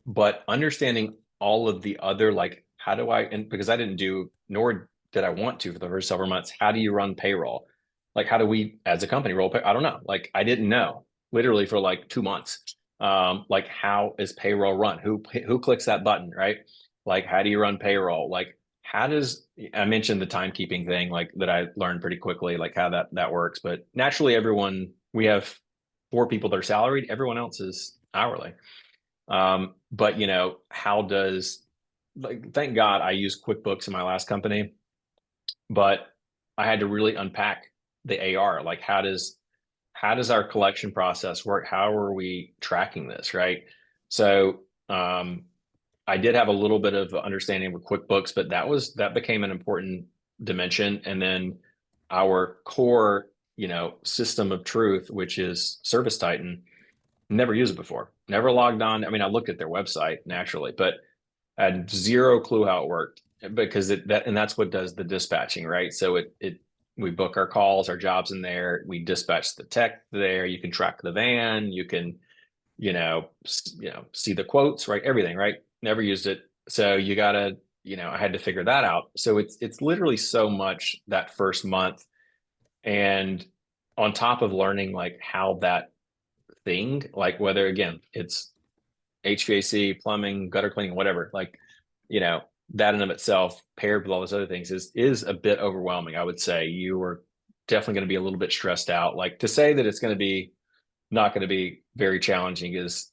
But understanding all of the other, like, how do I, and because I didn't do, nor did I want to for the first several months, how do you run payroll? Like, how do we, as a company, roll pay? I don't know. Like, I didn't know literally for like 2 months. Like, how is payroll run? Who clicks that button, right? Like, how do you run payroll? Like, how does, I mentioned the timekeeping thing, like that I learned pretty quickly, like how that works. But naturally, we have 4 people that are salaried. Everyone else is hourly. But how does, like, thank God I used QuickBooks in my last company, but I had to really unpack the AR. Like, how does our collection process work? How are we tracking this, right? So I did have a little bit of understanding with QuickBooks, but that became an important dimension. And then our core, system of truth, which is Service Titan, never used it before. Never logged on. I mean, I looked at their website naturally, but I had zero clue how it worked because that's what does the dispatching, right? So we book our calls, our jobs in there. We dispatch the tech there. You can track the van. You can, see the quotes, right? Everything, right? Never used it. So you gotta, I had to figure that out. So it's literally so much that first month, and on top of learning like how that thing, like whether again it's HVAC, plumbing, gutter cleaning, whatever, like, that in of itself paired with all those other things is a bit overwhelming. I would say you are definitely going to be a little bit stressed out. Like, to say that it's going to be not going to be very challenging is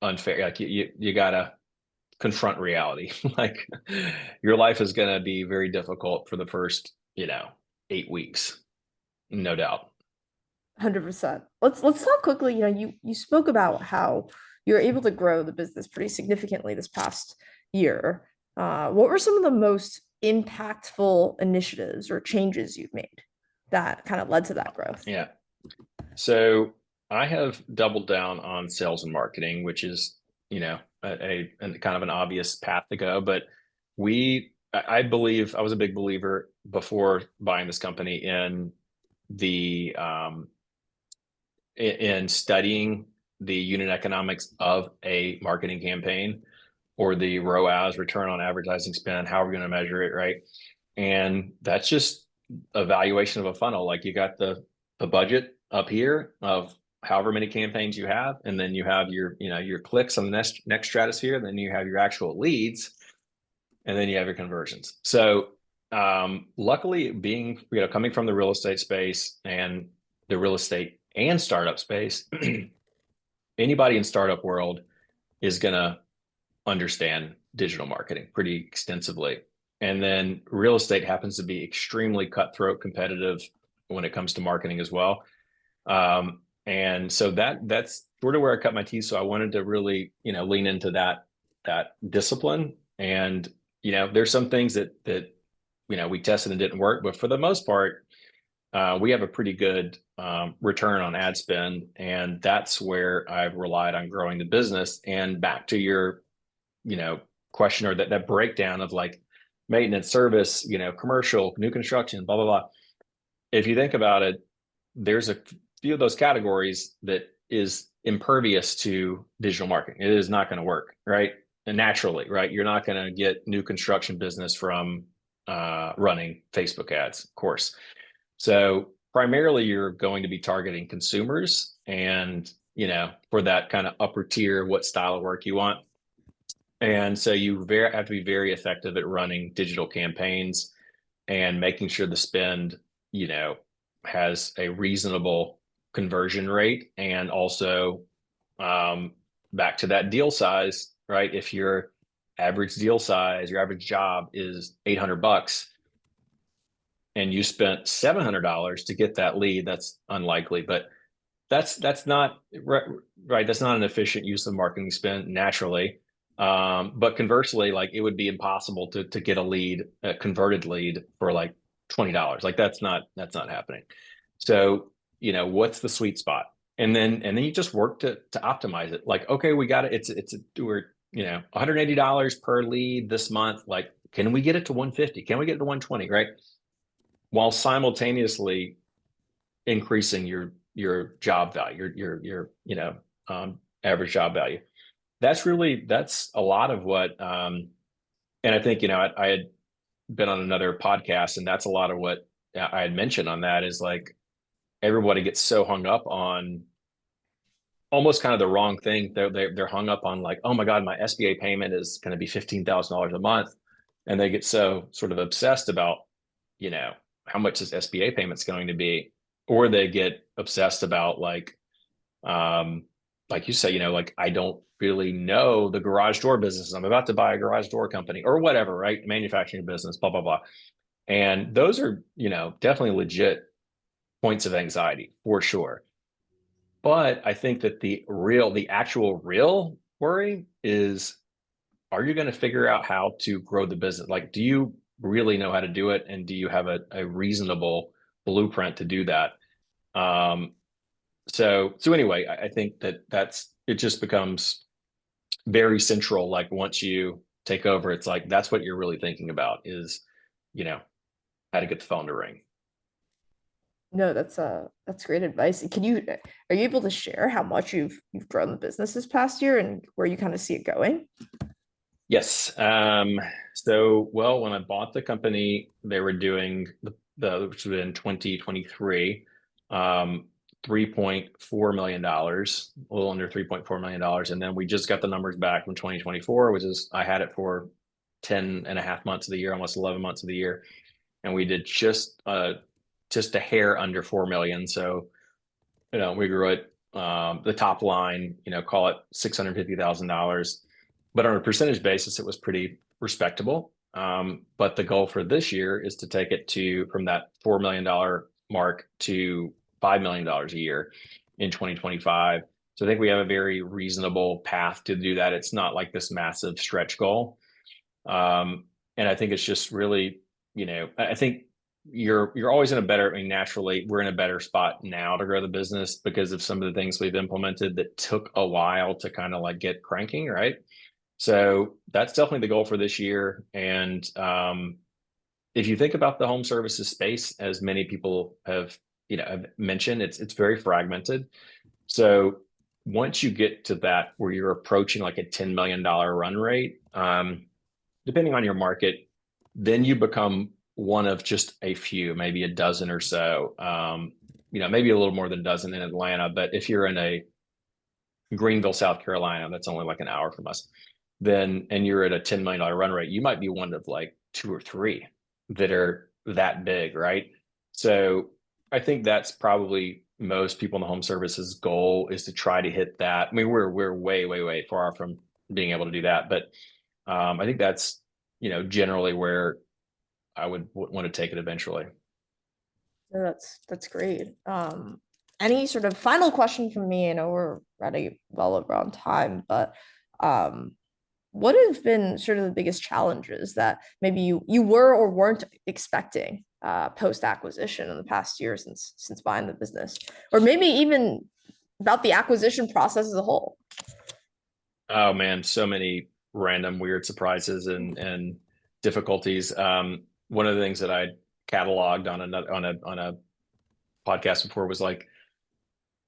unfair. Like, you gotta confront reality. Like, your life is going to be very difficult for the first 8 weeks, no doubt. 100%. Let's talk quickly. You spoke about how you're able to grow the business pretty significantly this past year. What were some of the most impactful initiatives or changes you've made that kind of led to that growth? Yeah. So I have doubled down on sales and marketing, which is, a kind of an obvious path to go. But I believe, I was a big believer before buying this company in the in studying the unit economics of a marketing campaign, or the ROAS, return on advertising spend, how are we going to measure it, right? And that's just a valuation of a funnel. Like, you got the budget up here of however many campaigns you have, and then you have your clicks on the next stratosphere, and then you have your actual leads, and then you have your conversions. So luckily, being coming from the real estate space and the real estate and startup space, anybody in startup world is going to understand digital marketing pretty extensively. And then real estate happens to be extremely cutthroat competitive when it comes to marketing as well. And so that's sort of where I cut my teeth. So I wanted to really, lean into that discipline. And, there's some things that we tested and didn't work, but for the most part, we have a pretty good return on ad spend. And that's where I've relied on growing the business. And back to your question, or that breakdown of like maintenance, service, commercial, new construction, blah blah blah. If you think about it, there's a few of those categories that is impervious to digital marketing. It is not going to work, right? And naturally, right, you're not going to get new construction business from running Facebook ads, of course. So primarily, you're going to be targeting consumers, and for that kind of upper tier, what style of work you want. And so you have to be very effective at running digital campaigns and making sure the spend, has a reasonable conversion rate. And also, back to that deal size, right? If your average deal size, your average job is $800, and you spent $700 to get that lead, that's unlikely. But that's not right. That's not an efficient use of marketing spend naturally. But conversely, like, it would be impossible to get a converted lead for like $20. Like, that's not happening. So, what's the sweet spot? and then you just work to optimize it. Like, okay, we got it. We're, $180 per lead this month. Like, can we get it to 150? Can we get it to 120? Right. While simultaneously increasing your job value, your average job value. That's a lot of what, and I think, I had been on another podcast, and that's a lot of what I had mentioned on that is like everybody gets so hung up on almost kind of the wrong thing. They're hung up on like, oh my God, my SBA payment is going to be $15,000 a month. And they get so sort of obsessed about, how much this SBA payment's going to be, or they get obsessed about like you say, like I don't really know the garage door business. I'm about to buy a garage door company or whatever, right? Manufacturing business, blah, blah, blah. And those are, definitely legit points of anxiety for sure. But I think that the actual real worry is, are you going to figure out how to grow the business? Like, do you really know how to do it? And do you have a reasonable blueprint to do that? Um, so anyway, I think it just becomes very central. Like once you take over, it's like, that's what you're really thinking about is, you know, how to get the phone to ring. No, that's great advice. Are you able to share how much you've grown the business this past year and where you kind of see it going? Yes. Well, when I bought the company, they were doing which was in 2023, $3.4 million, a little under $3.4 million. And then we just got the numbers back from 2024, which is, I had it for 10 and a half months of the year, almost 11 months of the year. And we did just a hair under 4 million. So, we grew it, the top line, call it $650,000. But on a percentage basis, it was pretty respectable. But the goal for this year is to take it from that $4 million mark to $5 million a year in 2025. So I think we have a very reasonable path to do that. It's not like this massive stretch goal. And I think it's just really, I think you're always I mean, naturally, we're in a better spot now to grow the business because of some of the things we've implemented that took a while to kind of like get cranking, right? So that's definitely the goal for this year. And if you think about the home services space, as many people have mentioned, it's very fragmented. So once you get to that where you're approaching like a $10 million run rate, depending on your market, then you become one of just a few, maybe a dozen or so. Maybe a little more than a dozen in Atlanta. But if you're in a Greenville, South Carolina, that's only like an hour from us, and you're at a $10 million run rate, you might be one of like two or three that are that big, right? So I think that's probably most people in the home services goal is to try to hit that. I mean, we're way, way, way far from being able to do that, but I think that's generally where I would want to take it eventually. No, that's great. Any sort of final question from me? I know we're running well over on time, but um, what have been sort of the biggest challenges that maybe you were or weren't expecting post acquisition in the past year since buying the business, or maybe even about the acquisition process as a whole? Oh man, so many random weird surprises and difficulties. One of the things that I cataloged on a podcast before was like,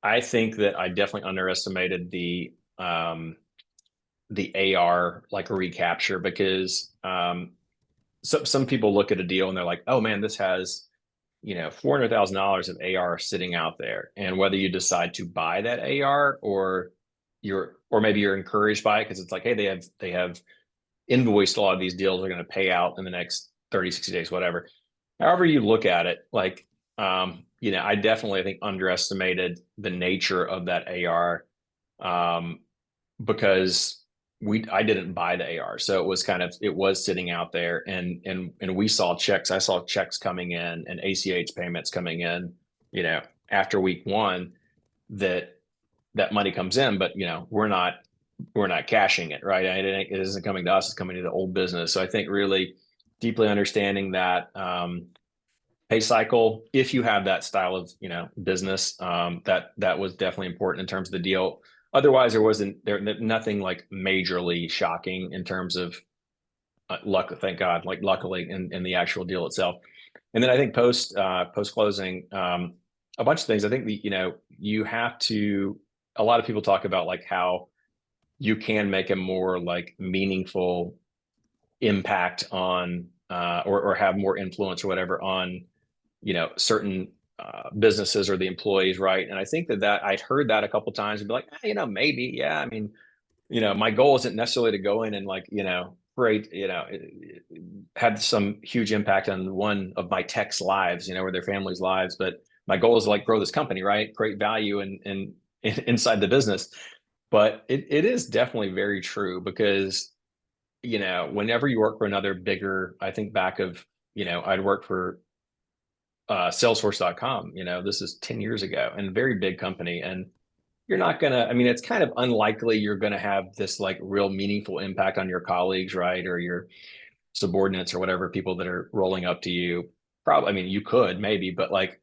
I think that I definitely underestimated the AR like recapture because some people look at a deal and they're like, oh man, this has $400,000 of AR sitting out there, and whether you decide to buy that AR or maybe you're encouraged by it because it's like, hey, they have invoiced a lot of these deals are going to pay out in the next 30, 60 days, whatever. However you look at it, like, I definitely, I think, underestimated the nature of that AR, because I didn't buy the AR. So it was sitting out there, and we saw checks. I saw checks coming in and ACH payments coming in, after week one, that money comes in, but we're not cashing it, right? It isn't coming to us, it's coming to the old business. So I think really deeply understanding that, pay cycle. If you have that style of, business, that was definitely important in terms of the deal. Otherwise, there nothing like majorly shocking in terms of luck. Thank God, like luckily in the actual deal itself. And then I think post closing, a bunch of things. I think you have to. A lot of people talk about like how you can make a more like meaningful impact on or have more influence or whatever on certain businesses or the employees, right? And I think that I'd heard that a couple times and be like, maybe, yeah. I mean, my goal isn't necessarily to go in and like, create, had some huge impact on one of my tech's lives, or their family's lives. But my goal is to like grow this company, right? Create value and inside the business. But it is definitely very true because, whenever you work for another bigger, I think back of, I'd worked for Salesforce.com, this is 10 years ago and a very big company. And you're not going to, I mean, it's kind of unlikely you're going to have this like real meaningful impact on your colleagues, right? Or your subordinates or whatever, people that are rolling up to you. Probably, I mean, you could maybe, but like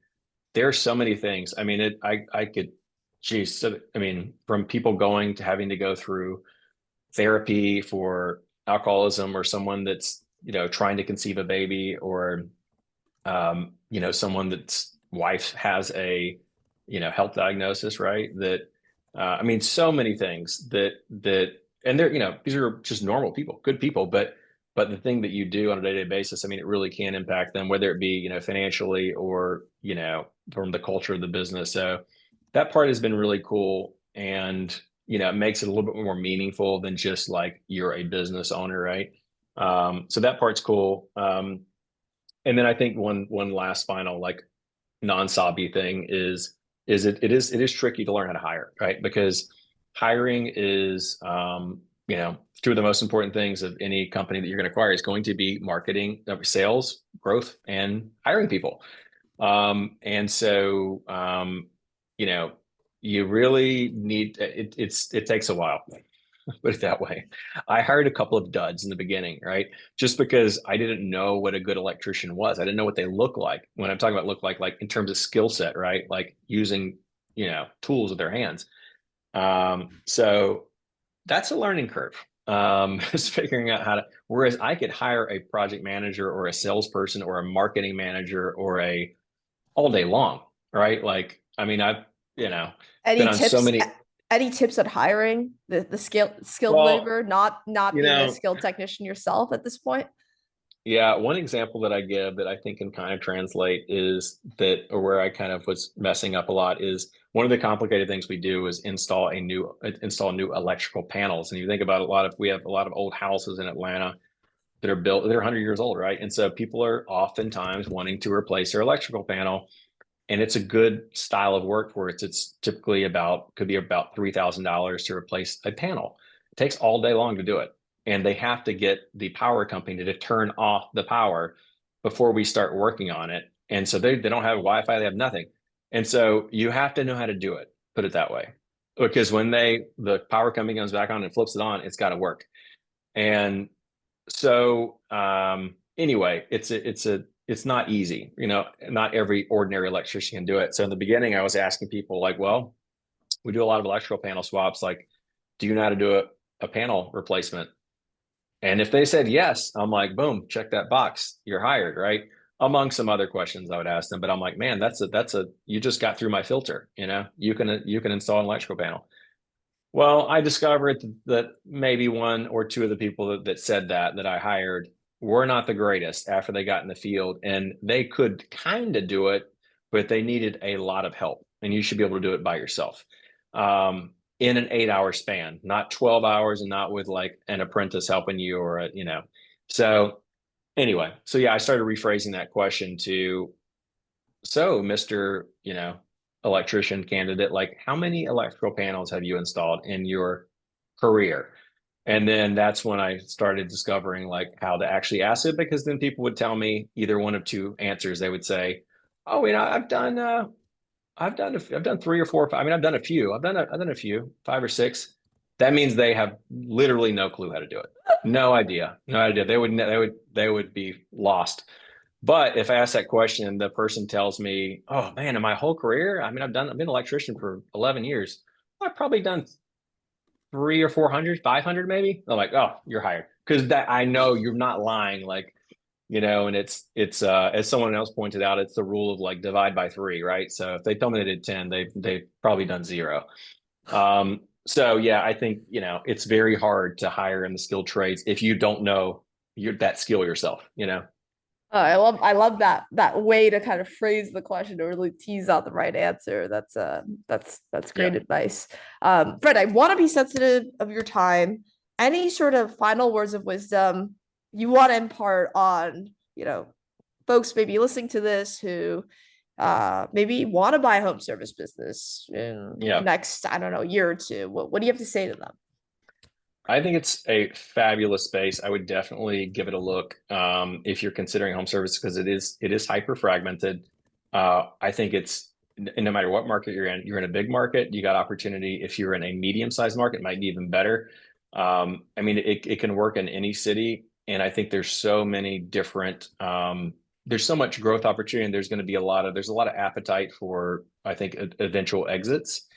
there's so many things. I mean, I could, geez, so, I mean, from people going to having to go through therapy for alcoholism or someone that's, trying to conceive a baby or, someone that's wife has a, health diagnosis, right? That, I mean, so many things and they're, these are just normal people, good people, but the thing that you do on a day-to-day basis, I mean, it really can impact them, whether it be, financially or, from the culture of the business. So that part has been really cool. And, it makes it a little bit more meaningful than just like you're a business owner, right? So that part's cool. And then I think one last final like non-sobby thing is it is tricky to learn how to hire, right? Because hiring is two of the most important things of any company that you're going to acquire is going to be marketing, sales, growth, and hiring people. And so you really need it takes a while. Put it that way. I hired a couple of duds in the beginning, right? Just because I didn't know what a good electrician was. I didn't know what they look like. When I'm talking about look like in terms of skill set, right? Like using, tools with their hands. So that's a learning curve. Is figuring out how to, whereas I could hire a project manager or a salesperson or a marketing manager or a all day long, right? Like, I mean, I've, been Any on so tips? many, Any tips on hiring the skilled well, labor, not you being a know, skilled technician yourself at this point? Yeah, one example that I give that I think can kind of translate is that, or where I kind of was messing up a lot is one of the complicated things we do is install new electrical panels. And you think about we have a lot of old houses in Atlanta that are built, they're 100 years old, right? And so people are oftentimes wanting to replace their electrical panel. And it's a good style of work for it. It's typically could be about $3,000 to replace a panel. It takes all day long to do it. And they have to get the power company to turn off the power before we start working on it. And so they don't have Wi-Fi, they have nothing. And so you have to know how to do it, put it that way. Because when the power company comes back on and flips it on, it's got to work. And so anyway, it's not easy, not every ordinary electrician can do it. So in the beginning, I was asking people like, well, we do a lot of electrical panel swaps. Like, do you know how to do a panel replacement? And if they said yes, I'm like, boom, check that box. You're hired, right? Among some other questions I would ask them, but I'm like, man, you just got through my filter. You can install an electrical panel. Well, I discovered that maybe one or two of the people that said that I hired were not the greatest after they got in the field, and they could kind of do it, but they needed a lot of help, and you should be able to do it by yourself in an 8-hour span, not 12 hours, and not with like an apprentice helping you or So anyway, so yeah, I started rephrasing that question to so, Mr., electrician candidate, like how many electrical panels have you installed in your career? And then that's when I started discovering like how to actually ask it, because then people would tell me either one of two answers. They would say, "Oh, I've done three or four. I mean, I've done a few. I've done a few, 5 or 6." That means they have literally no clue how to do it. No idea. No idea. They would be lost. But if I ask that question, the person tells me, "Oh man, in my whole career, I mean, I've been an electrician for 11 years. I've probably done three or 400, 500 maybe." I'm like, "Oh, you're hired." Because that I know you're not lying. Like, and it's as someone else pointed out, it's the rule of like divide by three, right? So if they tell me they did 10, they've probably done zero. So yeah, I think, it's very hard to hire in the skilled trades if you don't know that skill yourself. I love that way to kind of phrase the question to really tease out the right answer. That's Yeah. great advice. Fred, I want to be sensitive of your time. Any sort of final words of wisdom you want to impart on, folks maybe listening to this who maybe want to buy a home service business in Yeah. next, I don't know, year or two. What do you have to say to them? I think it's a fabulous space. I would definitely give it a look if you're considering home service because it is hyper fragmented. I think no matter what market you're in a big market, you got opportunity. If you're in a medium-sized market, it might be even better. I mean, it can work in any city, and I think there's so many different. There's so much growth opportunity, and there's a lot of appetite for, I think, eventual exits.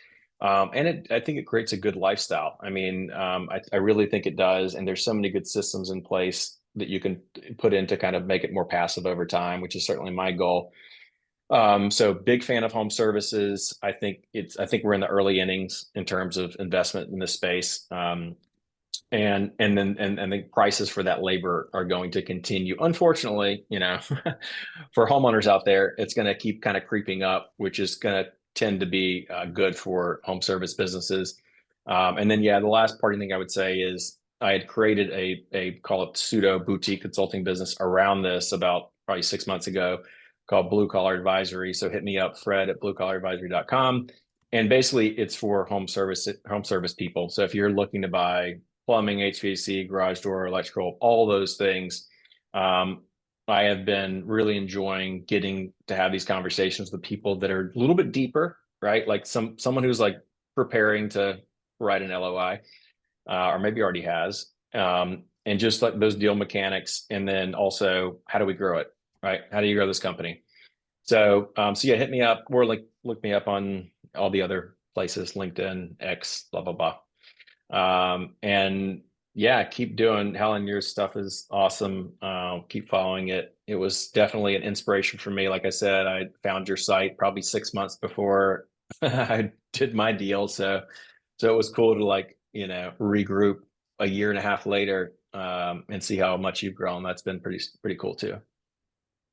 And I think it creates a good lifestyle. I mean, I really think it does. And there's so many good systems in place that you can put in to kind of make it more passive over time, which is certainly my goal. So big fan of home services. I think we're in the early innings in terms of investment in this space. And the prices for that labor are going to continue. Unfortunately, for homeowners out there, it's going to keep kind of creeping up, which is going to tend to be good for home service businesses. And then, yeah, the last parting thing I would say is I had created a call it pseudo boutique consulting business around this about probably 6 months ago called Blue Collar Advisory. So hit me up, Fred at bluecollaradvisory.com. And basically, it's for home service people. So if you're looking to buy plumbing, HVAC, garage door, electrical, all those things. I have been really enjoying getting to have these conversations with people that are a little bit deeper, right? Like someone who's like preparing to write an LOI, or maybe already has, and just like those deal mechanics, and then also how do we grow it, right? How do you grow this company? So yeah, hit me up or like look me up on all the other places, LinkedIn, X, blah blah blah. And yeah, keep doing Helen, your stuff is awesome. Keep following it. It was definitely an inspiration for me. Like I said, I found your site probably 6 months before I did my deal. So it was cool to like, regroup a year and a half later, and see how much you've grown. That's been pretty cool too.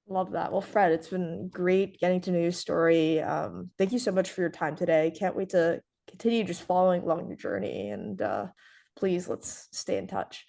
Love that. Well, Fred, it's been great getting to know your story. Thank you so much for your time today. Can't wait to continue just following along your journey. And please, let's stay in touch.